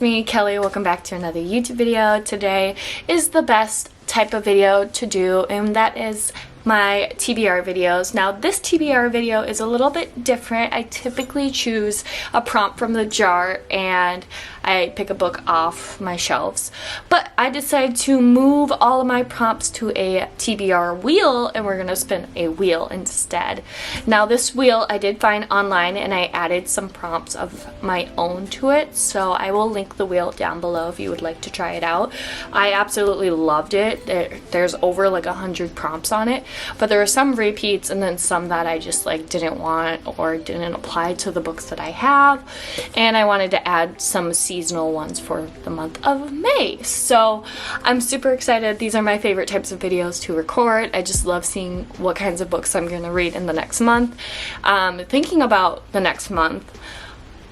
it's me, Kelly. Welcome back to another YouTube video. Today is the best type of video to do, and that is my TBR videos. Now this TBR video is a little bit different. I typically choose a prompt from the jar and I pick a book off my shelves, but I decided to move all of my prompts to a TBR wheel, and we're gonna spin a wheel instead. Now this wheel I did find online and I added some prompts of my own to it, so I will link the wheel down below if you would like to try it out. I absolutely loved it. There's over like 100 prompts on it, but there were some repeats and then some that I just like didn't want or didn't apply to the books that I have, and I wanted to add some seasonal ones for the month of May. So I'm super excited. These are my favorite types of videos to record. I just love seeing what kinds of books I'm going to read in the next month. Thinking about the next month,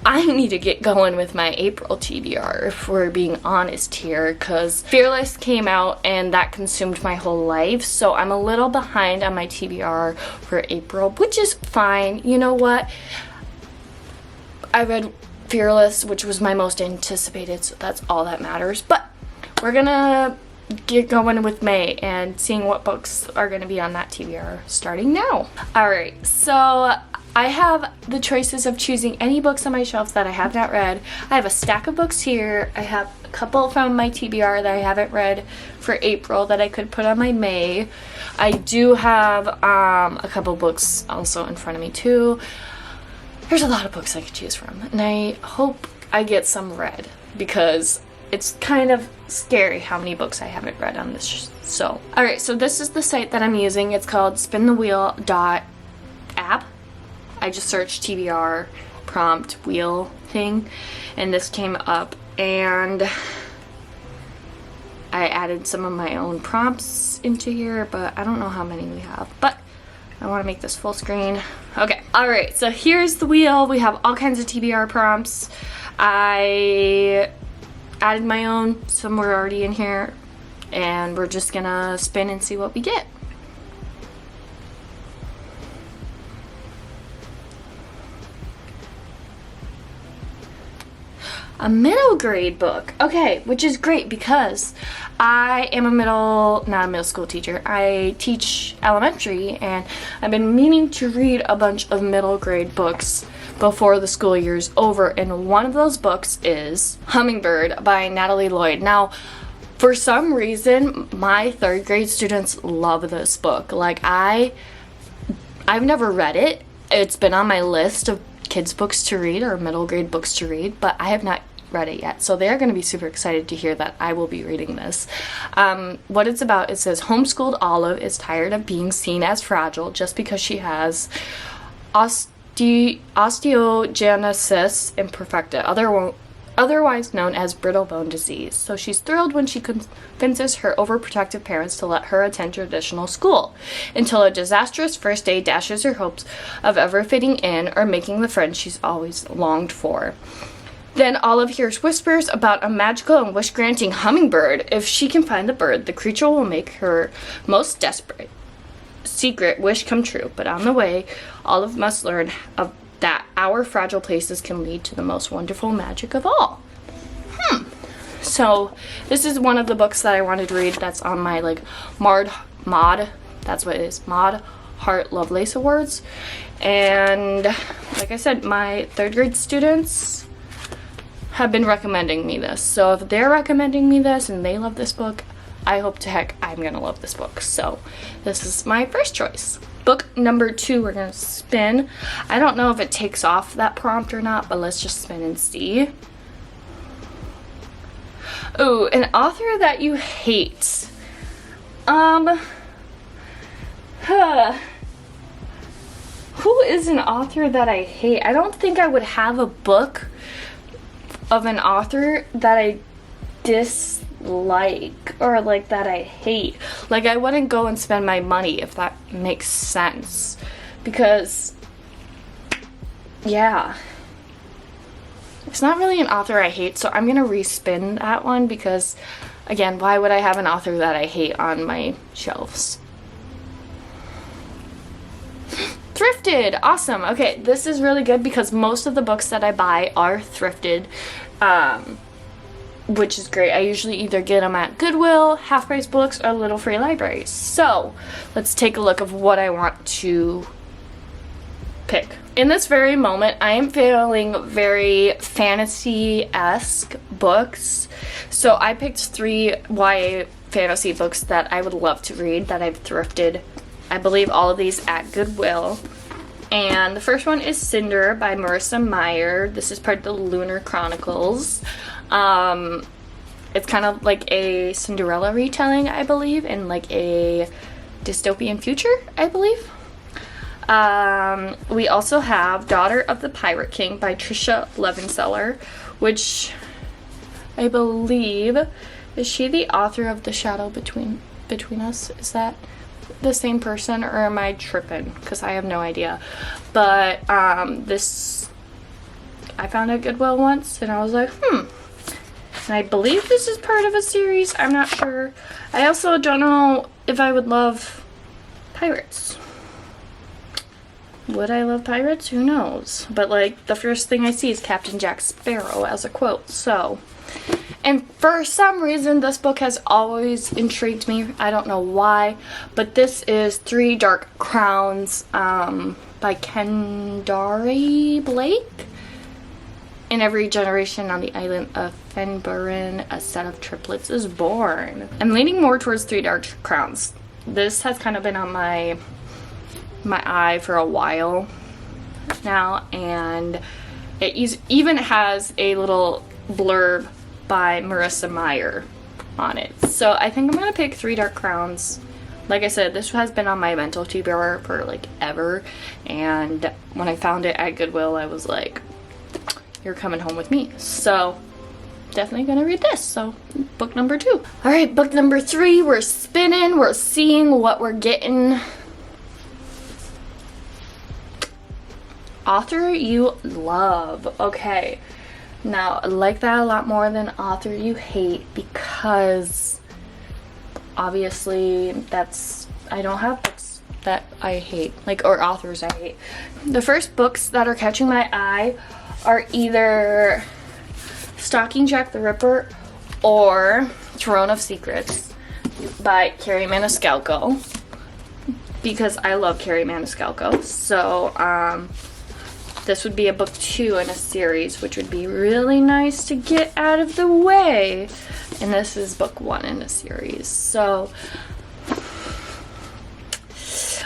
I need to get going with my April TBR, if we're being honest here, because Fearless came out and that consumed my whole life, so I'm a little behind on my TBR for April, which is fine. You know what? I read Fearless, which was my most anticipated, so that's all that matters. But we're gonna get going with May and seeing what books are gonna be on that TBR starting now. Alright, so I have the choices of choosing any books on my shelf that I have not read. I have a stack of books here. I have a couple from my TBR that I haven't read for April that I could put on my May. I do have a couple books also in front of me too. There's a lot of books I could choose from, and I hope I get some read because it's kind of scary how many books I haven't read on this. Alright, so this is the site that I'm using. It's called spinthewheel.app. I just searched TBR prompt wheel thing and this came up, and I added some of my own prompts into here, but I don't know how many we have, but I want to make this full screen. Okay, alright, so here's the wheel. We have all kinds of TBR prompts. I added my own, some were already in here, and we're just gonna spin and see what we get. A middle grade book. Okay, which is great because I am not a middle school teacher. I teach elementary, and I've been meaning to read a bunch of middle grade books before the school year's over, and one of those books is Hummingbird by Natalie Lloyd. Now, for some reason, my third grade students love this book. Like, I've never read it. It's been on my list of kids books to read or middle grade books to read, but I have not read it yet, so they're going to be super excited to hear that I will be reading this. What it's about, it says Homeschooled Olive is tired of being seen as fragile just because she has osteogenesis imperfecta, otherwise known as brittle bone disease. So she's thrilled when she convinces her overprotective parents to let her attend traditional school, until a disastrous first day dashes her hopes of ever fitting in or making the friends she's always longed for. Then Olive hears whispers about a magical and wish-granting hummingbird. If she can find the bird, the creature will make her most desperate secret wish come true. But on the way, Olive must learn that our fragile places can lead to the most wonderful magic of all. So this is one of the books that I wanted to read that's on my like Maud Hart Lovelace Awards. And like I said, my third grade students have been recommending me this. So if they're recommending me this and they love this book, I hope to heck I'm gonna love this book. So this is my first choice. Book number 2, we're gonna spin. I don't know if it takes off that prompt or not, but let's just spin and see. Ooh, an author that you hate. Who is an author that I hate? I don't think I would have a book of an author that I dislike or like that I hate. Like, I wouldn't go and spend my money, if that makes sense, because yeah, it's not really an author I hate. So I'm gonna respin that one because, again, why would I have an author that I hate on my shelves? Thrifted, awesome. Okay, this is really good because most of the books that I buy are thrifted. which is great. I usually either get them at Goodwill, Half Price Books, or Little Free Libraries. So let's take a look of what I want to pick. In this very moment, I am feeling very fantasy-esque books. So I picked 3 YA fantasy books that I would love to read that I've thrifted. I believe all of these at Goodwill. And the first one is Cinder by Marissa Meyer. This is part of the Lunar Chronicles. It's kind of like a Cinderella retelling, I believe, in like a dystopian future, I believe. We also have Daughter of the Pirate King by Tricia Levenseller, which I believe, is she the author of The Shadow Between Us? Is that the same person, or am I tripping? Because I have no idea. But this I found at Goodwill once, and I was like, And I believe this is part of a series. I'm not sure. I also don't know if I would love pirates. Would I love pirates? Who knows? But like, the first thing I see is Captain Jack Sparrow as a quote. So, and for some reason, this book has always intrigued me. I don't know why, but this is 3 Dark Crowns by Kendare Blake. In every generation on the island of Fenburin, a set of triplets is born. I'm leaning more towards 3 Dark Crowns. This has kind of been on my eye for a while now, and it even has a little blurb by Marissa Meyer on it. So I think I'm gonna pick 3 Dark Crowns. Like I said, this has been on my mental TBR for like ever, and when I found it at Goodwill, I was like, you're coming home with me. So definitely gonna read this. So book number 2. All right, book number 3, we're spinning, we're seeing what we're getting. Author you love. Okay, now I like that a lot more than author you hate, because obviously I don't have books that I hate, like, or authors I hate. The first books that are catching my eye are either Stalking Jack the Ripper or Throne of Secrets by Kerri Maniscalco, because I love Kerri Maniscalco. So this would be a book 2 in a series, which would be really nice to get out of the way. And this is book 1 in a series. So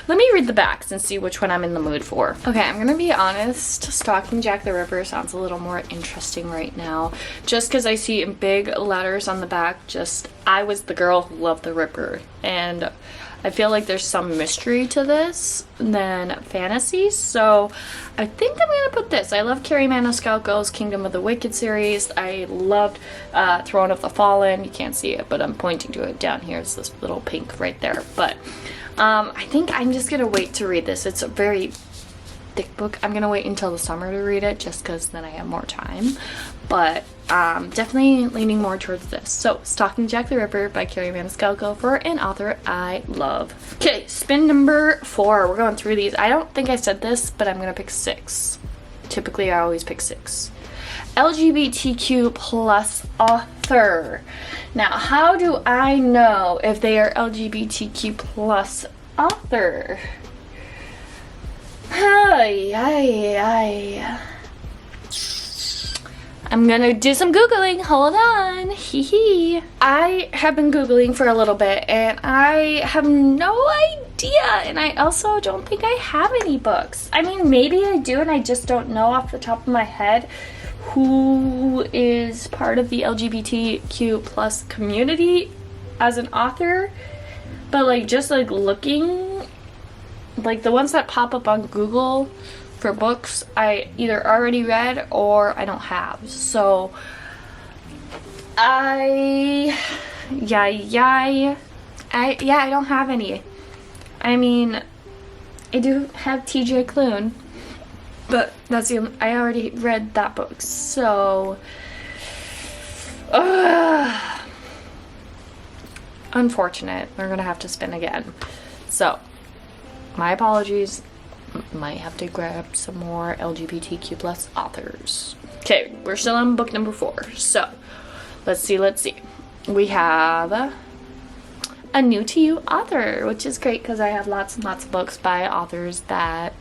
let me read the backs and see which one I'm in the mood for. Okay, I'm gonna be honest. Stalking Jack the Ripper sounds a little more interesting right now, just because I see in big letters on the back, just, I was the girl who loved the Ripper. And I feel like there's some mystery to this than fantasy, so I think I'm gonna put this. I love Kerri Maniscalco's Kingdom of the Wicked series. I loved Throne of the Fallen. You can't see it, but I'm pointing to it down here. It's this little pink right there. But I think I'm just gonna wait to read this. It's a very thick book. I'm gonna wait until the summer to read it, just because then I have more time. But definitely leaning more towards this. So, Stalking Jack the Ripper by Kerri Maniscalco, for an author I love. Okay, spin number 4. We're going through these. I don't think I said this, but I'm gonna pick 6. Typically, I always pick 6. LGBTQ plus author. Now, how do I know if they are LGBTQ plus author? I'm gonna do some Googling. Hold on. Hee. I have been Googling for a little bit, and I have no idea. And I also don't think I have any books. I mean, maybe I do, and I just don't know off the top of my head who is part of the LGBTQ plus community as an author. But like, just like looking, like the ones that pop up on Google for books, I either already read or I don't have. So I don't have any. I mean, I do have TJ Klune, but that's the only, I already read that book. So unfortunate. We're gonna have to spin again. So my apologies. Might have to grab some more LGBTQ plus authors. Okay, we're still on book number 4. So let's see. We have a new to you author, which is great because I have lots and lots of books by authors that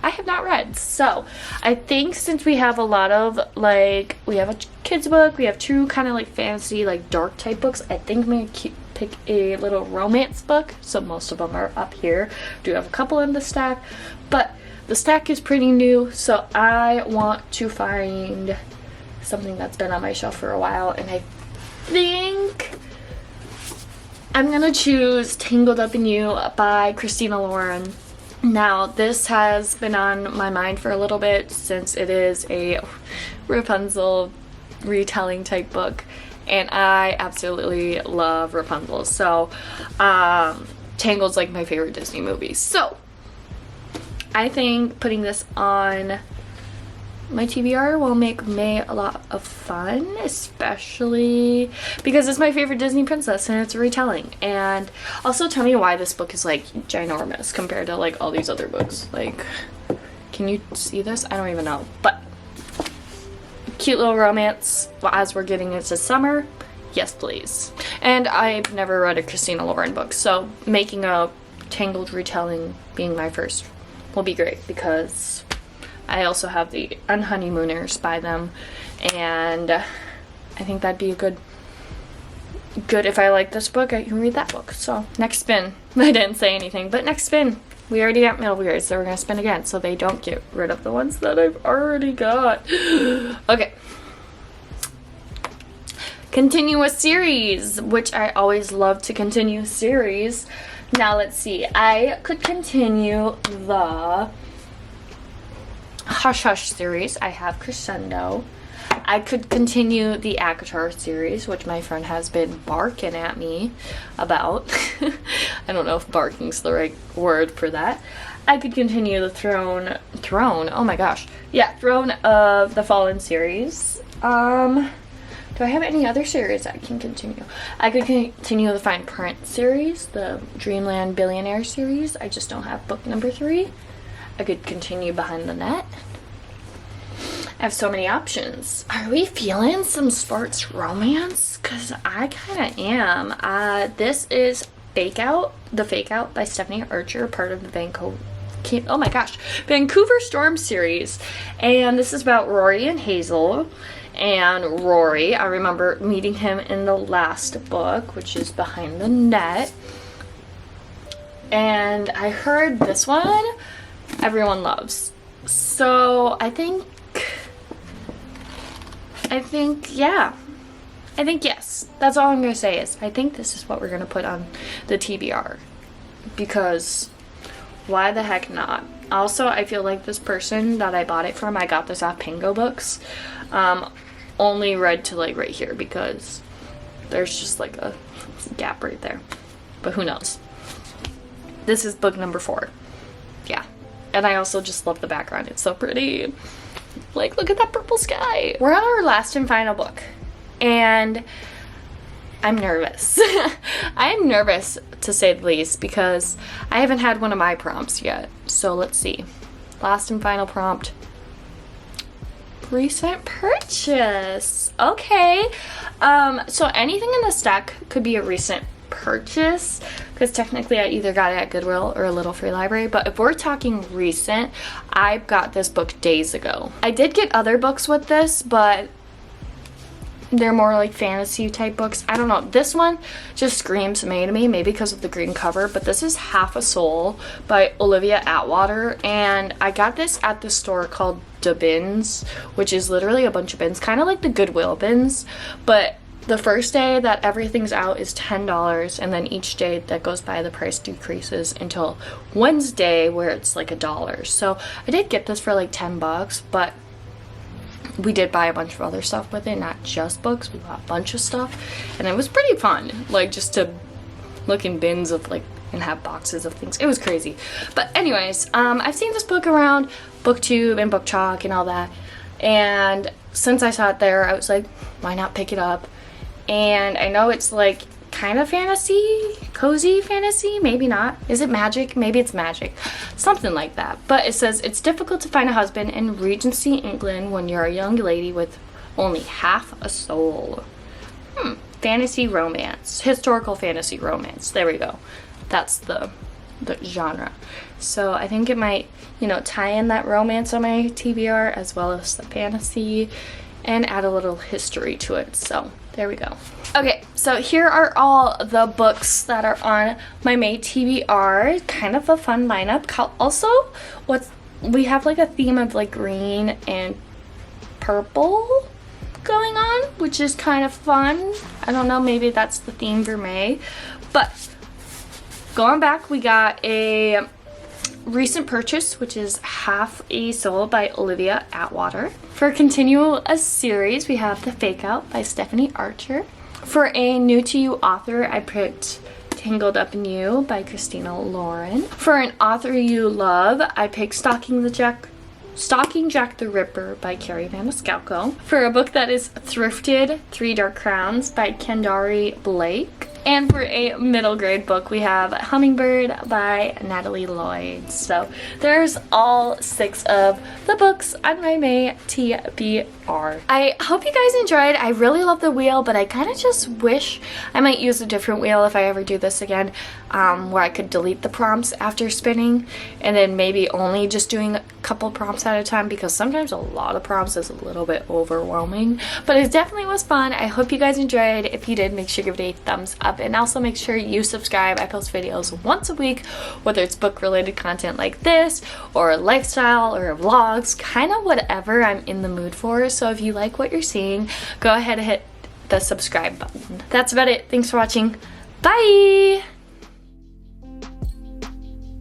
I have not read. So I think since we have a lot of like, we have a kids book, we have two kind of like fantasy, like dark type books, I think I'm gonna pick a little romance book. So most of them are up here. Do have a couple in the stack, but the stack is pretty new, so I want to find something that's been on my shelf for a while, and I think I'm gonna choose Tangled Up in You by Christina Lauren. Now, this has been on my mind for a little bit since it is a Rapunzel retelling type book, and I absolutely love Rapunzel. So, Tangled's like my favorite Disney movie. So, I think putting this on my TBR will make May a lot of fun, especially because it's my favorite Disney princess and it's a retelling. And also tell me why this book is like ginormous compared to like all these other books. Like, can you see this? I don't even know. But cute little romance as we're getting into summer. Yes, please. And I've never read a Christina Lauren book, so making a Tangled retelling being my first will be great because I also have the Unhoneymooners by them, and I think that'd be a good if I like this book, I can read that book. So next spin. I didn't say anything, but next spin. We already got Middle Weirds, so we're gonna spin again so they don't get rid of the ones that I've already got. Okay. Continue a series, which I always love to continue series. Now let's see. I could continue the Hush Hush series. I have Crescendo. I could continue the ACOTAR series, which my friend has been barking at me about. I don't know if barking's the right word for that. I could continue the Throne, oh my gosh. Yeah, Throne of the Fallen series. Do I have any other series I can continue? I could continue the Fine Print series, the Dreamland Billionaire series. I just don't have book number 3. I could continue Behind the Net. I have so many options. Are we feeling some sports romance? Because I kind of am. This is Fake Out, The Fake Out by Stephanie Archer, part of the Vancouver Storm series. And this is about Rory and Hazel. And Rory, I remember meeting him in the last book, which is Behind the Net. And I heard this one everyone loves. So I think yes. That's all I'm going to say is I think this is what we're going to put on the TBR. Because why the heck not? Also, I feel like this person that I bought it from, I got this off Pango Books, only read to like right here because there's just like a gap right there. But who knows? This is book number 4. Yeah. And I also just love the background. It's so pretty. Like, look at that purple sky. We're on our last and final book. And I'm nervous. I'm nervous, to say the least, because I haven't had one of my prompts yet. So let's see. Last and final prompt. Recent purchase. Okay. So anything in the stack could be a recent purchase, because technically I either got it at Goodwill or a Little Free Library, but if we're talking recent, I got this book days ago. I did get other books with this, but they're more like fantasy type books. I don't know. This one just screams May to me, maybe because of the green cover, but this is Half a Soul by Olivia Atwater, and I got this at the store called Da Bins, which is literally a bunch of bins, kind of like the Goodwill bins, but the first day that everything's out is $10, and then each day that goes by the price decreases until Wednesday where it's like $1. So I did get this for like $10, but we did buy a bunch of other stuff with it, not just books. We bought a bunch of stuff, and it was pretty fun, like just to look in bins of like and have boxes of things. It was crazy. But anyways, I've seen this book around BookTube and BookChalk and all that, and since I saw it there, I was like, why not pick it up? And I know it's like kind of fantasy, cozy fantasy, maybe not. Is it magic? Maybe it's magic. Something like that. But it says, it's difficult to find a husband in Regency, England when you're a young lady with only half a soul. Fantasy romance. Historical fantasy romance. There we go. That's the genre. So I think it might, you know, tie in that romance on my TBR as well as the fantasy and add a little history to it. So there we go. Okay, so here are all the books that are on my May TBR. Kind of a fun lineup. Also, we have like a theme of like green and purple going on, which is kind of fun. I don't know, maybe that's the theme for May. But going back, we got a recent purchase, which is Half a Soul by Olivia Atwater. For a series, we have The Fake Out by Stephanie Archer. For a new to you author, I picked Tangled Up in You by Christina Lauren. For an author you love, I picked Stalking Jack the Ripper by Carrie Maniscalco. For a book that is thrifted, Three Dark Crowns by Kendari Blake. And for a middle grade book, we have Hummingbird by Natalie Lloyd. So there's all 6 of the books on my May TBR. I hope you guys enjoyed. I really love the wheel, but I kind of just wish I might use a different wheel if I ever do this again, where I could delete the prompts after spinning and then maybe only just doing a couple prompts at a time, because sometimes a lot of prompts is a little bit overwhelming. But it definitely was fun. I hope you guys enjoyed. If you did, make sure you give it a thumbs up. And also make sure you subscribe. I post videos once a week, whether it's book related content like this or lifestyle or vlogs, kind of whatever I'm in the mood for. So if you like what you're seeing, go ahead and hit the subscribe button. That's about it. Thanks for watching. Bye!